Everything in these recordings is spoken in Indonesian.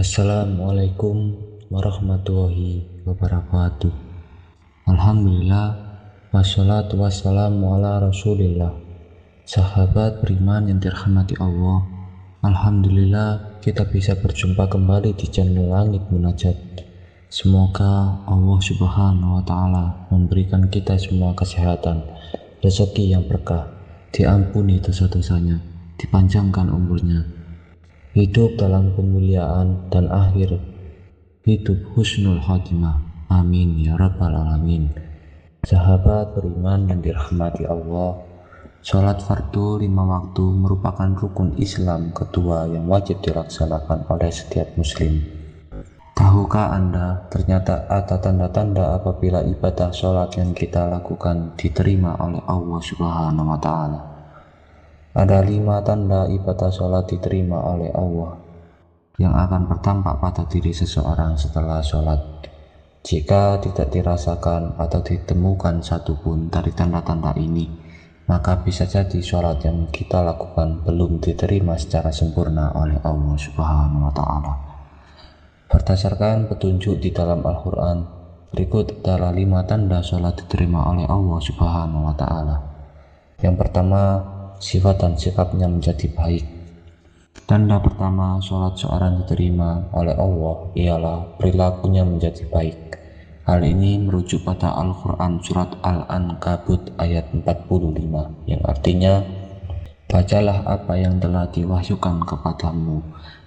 Assalamualaikum warahmatullahi wabarakatuh. Alhamdulillah, wassalatu wassalamu ala rasulillah. Sahabat beriman yang dirahmati Allah, Alhamdulillah kita bisa berjumpa kembali di channel Langit Munajat. Semoga Allah subhanahu wa ta'ala memberikan kita semua kesehatan, rezeki yang berkah, diampuni dosa-dosanya, dipanjangkan umurnya, hidup dalam kemuliaan, dan akhir hidup husnul khotimah. Amin ya rabbal alamin. Sahabat beriman yang dirahmati Allah, sholat fardu 5 waktu merupakan rukun Islam kedua yang wajib dilaksanakan oleh setiap muslim. Tahukah Anda ternyata ada tanda-tanda apabila ibadah sholat yang kita lakukan diterima oleh Allah subhanahu wa ta'ala? Ada 5 tanda ibadah sholat diterima oleh Allah yang akan bertampak pada diri seseorang setelah sholat. Jika tidak dirasakan atau ditemukan satupun dari tanda-tanda ini, maka bisa jadi sholat yang kita lakukan belum diterima secara sempurna oleh Allah subhanahu wa ta'ala. Berdasarkan petunjuk di dalam Al-Quran, berikut adalah 5 tanda sholat diterima oleh Allah subhanahu wa ta'ala. Yang pertama, sifat dan sikapnya menjadi baik. Tanda pertama sholat seorang diterima oleh Allah ialah perilakunya menjadi baik. Hal ini merujuk pada Al-Quran surat Al-Ankabut ayat 45 yang artinya, bacalah apa yang telah diwahyukan kepadamu,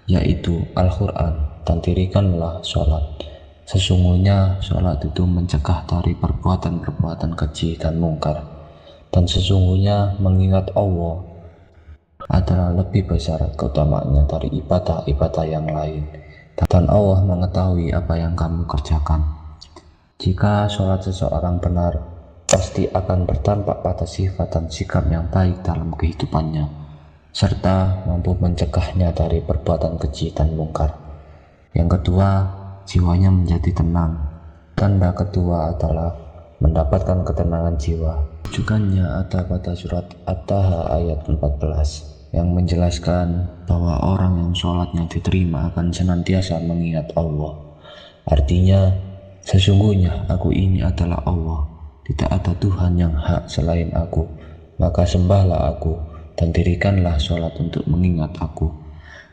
yaitu Al-Quran, dan dirikanlah sholat. Sesungguhnya sholat itu mencegah dari perbuatan-perbuatan keji dan mungkar, dan sesungguhnya mengingat Allah adalah lebih besar keutamaannya dari ibadah-ibadah yang lain, dan Allah mengetahui apa yang kamu kerjakan. Jika sholat seseorang benar, pasti akan berdampak pada sifat dan sikap yang baik dalam kehidupannya, serta mampu mencegahnya dari perbuatan keji dan mungkar. Yang kedua, jiwanya menjadi tenang. Tanda kedua adalah mendapatkan ketenangan jiwa. Rujukannya ada pada surat At-Taha ayat 14 yang menjelaskan bahwa orang yang sholatnya diterima akan senantiasa mengingat Allah. Artinya, sesungguhnya aku ini adalah Allah, tidak ada Tuhan yang hak selain aku, maka sembahlah aku dan dirikanlah sholat untuk mengingat aku.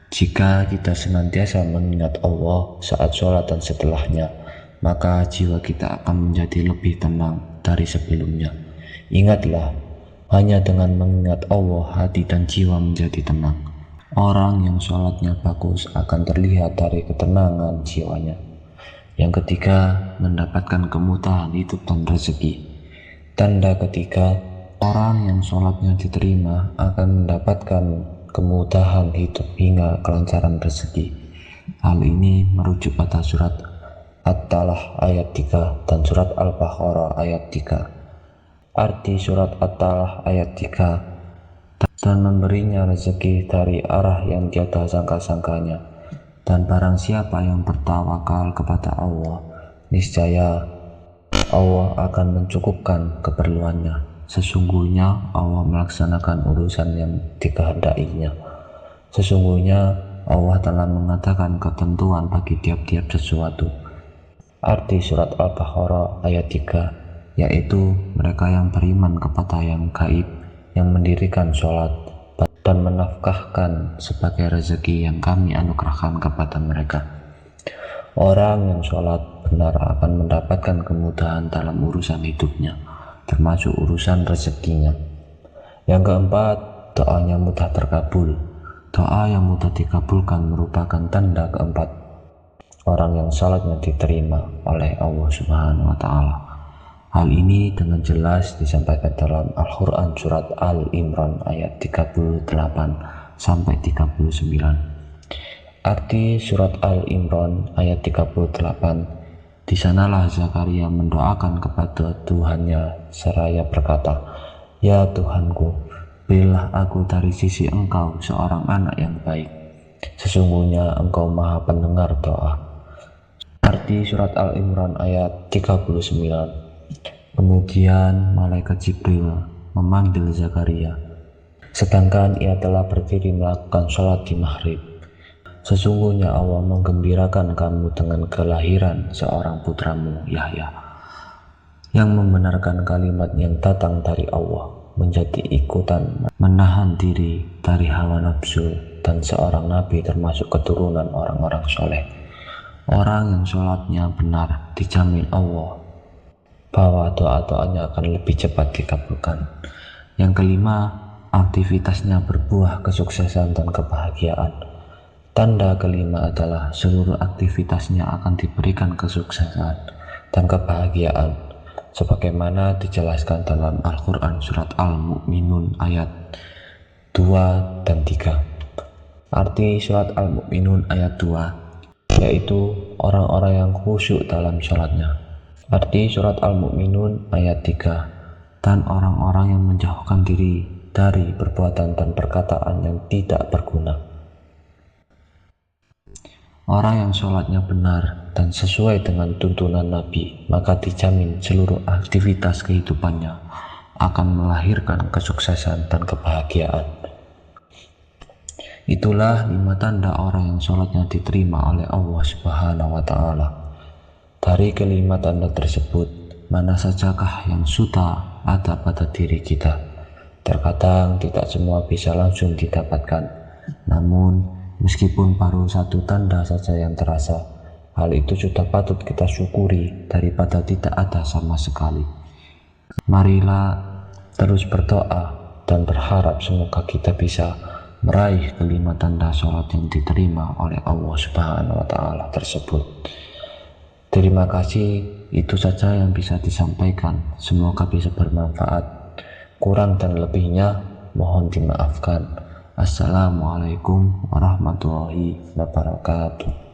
Jika kita senantiasa mengingat Allah saat sholat dan setelahnya, maka jiwa kita akan menjadi lebih tenang dari sebelumnya. Ingatlah, hanya dengan mengingat Allah hati dan jiwa menjadi tenang. Orang yang sholatnya bagus akan terlihat dari ketenangan jiwanya. Yang ketiga, mendapatkan kemudahan hidup dan rezeki. Tanda ketiga, orang yang sholatnya diterima akan mendapatkan kemudahan hidup hingga kelancaran rezeki. Hal ini merujuk pada surat At-Talah ayat 3 dan surat Al-Baqarah ayat 3. Arti surat At-Talah ayat 3, dan memberinya rezeki dari arah yang tiada sangka-sangkanya. Dan barang siapa yang bertawakal kepada Allah, niscaya Allah akan mencukupkan keperluannya. Sesungguhnya Allah melaksanakan urusan yang dikehendakinya. Sesungguhnya Allah telah mengatakan ketentuan bagi tiap-tiap sesuatu. Arti surat Al-Baqarah ayat 3, yaitu mereka yang beriman kepada yang gaib, yang mendirikan sholat dan menafkahkan sebagai rezeki yang kami anugerahkan kepada mereka. Orang yang sholat benar akan mendapatkan kemudahan dalam urusan hidupnya, termasuk urusan rezekinya. Yang keempat, doanya mudah terkabul. Doa yang mudah dikabulkan merupakan tanda keempat orang yang sholatnya diterima oleh Allah subhanahu wa ta'ala. Hal ini dengan jelas disampaikan dalam Al-Quran surat Al-Imran ayat 38 sampai 39. Arti surat Al-Imran ayat 38, di sanalah Zakaria mendoakan kepada Tuhannya seraya berkata, "Ya Tuhanku, berilah aku dari sisi Engkau seorang anak yang baik. Sesungguhnya Engkau Maha Pendengar doa." Arti surat Al-Imran ayat 39. Kemudian malaikat Jibril memanggil Zakaria, sedangkan ia telah berdiri melakukan sholat di maghrib. Sesungguhnya Allah menggembirakan kamu dengan kelahiran seorang putramu Yahya, yang membenarkan kalimat yang datang dari Allah, menjadi ikutan menahan diri dari hawa nafsu, dan seorang nabi termasuk keturunan orang-orang soleh. Orang yang sholatnya benar dijamin Allah bahwa doa-doanya akan lebih cepat dikabulkan. Yang kelima, aktivitasnya berbuah kesuksesan dan kebahagiaan. Tanda kelima adalah seluruh aktivitasnya akan diberikan kesuksesan dan kebahagiaan, sebagaimana dijelaskan dalam Al-Quran surat Al-Mu'minun ayat 2 dan 3. Arti surat Al-Mu'minun ayat 2 yaitu orang-orang yang khusyuk dalam sholatnya. Arti surat Al-Mu'minun ayat 3, dan orang-orang yang menjauhkan diri dari perbuatan dan perkataan yang tidak berguna. Orang yang sholatnya benar dan sesuai dengan tuntunan Nabi, maka dijamin seluruh aktivitas kehidupannya akan melahirkan kesuksesan dan kebahagiaan. Itulah 5 tanda orang yang sholatnya diterima oleh Allah Subhanahu wa Ta'ala. Dari kelima tanda tersebut, mana sajakah yang sudah ada pada diri kita? Terkadang tidak semua bisa langsung didapatkan, namun meskipun baru 1 tanda saja yang terasa, hal itu sudah patut kita syukuri daripada tidak ada sama sekali. Marilah terus berdoa dan berharap semoga kita bisa meraih kelima tanda sholat yang diterima oleh Allah Subhanahu wa Ta'ala tersebut. Terima kasih, itu saja yang bisa disampaikan. Semoga bisa bermanfaat. Kurang dan lebihnya mohon dimaafkan. Assalamualaikum warahmatullahi wabarakatuh.